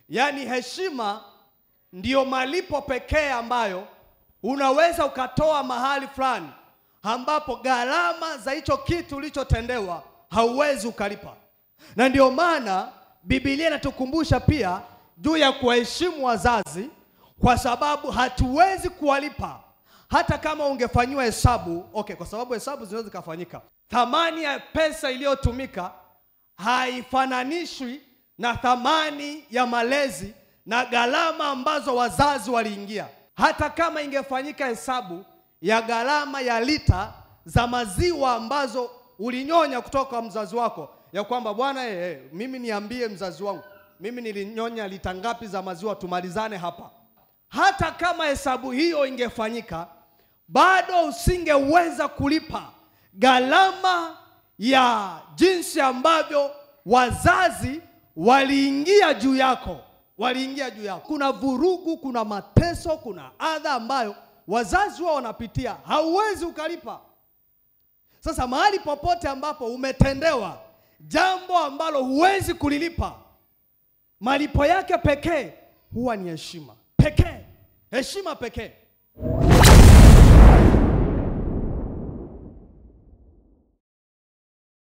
Yaani heshima ndiyo malipo pekee ambayo unaweza ukatoa mahali fulani ambapo gharama za hicho kitu ulichotendewa hauwezi ukalipa. Na ndio maana Biblia inatukumbusha pia juu ya kuheshimu wazazi, kwa sababu hatuwezi kuwalipa hata kama ungefanywa hesabu. Okay, kwa sababu hesabu zinaweza kufanyika. Thamani ya pesa iliyotumika haifananishwi na thamani ya malezi na gharama ambazo wazazi waliingia. Hata kama ingefanyika hesabu ya gharama ya lita za maziwa ambazo ulinyonya kutoka kwa mzazi wako, ya kwamba bwana mimi niambie mzazi wangu, mimi nilinyonya lita ngapi za maziwa tumalizane hapa. Hata kama hesabu hiyo ingefanyika, bado usingeweza kulipa gharama ya jinsi ambavyo wazazi waliingia juu yako. Kuna vurugu, kuna mateso, kuna adha ambayo wazazi wao wanapitia, hauwezi ukalipa. Sasa mahali popote ambapo umetendewa jambo ambalo huwezi kulilipa, malipo yake pekee huwa ni heshima pekee. Heshima pekee.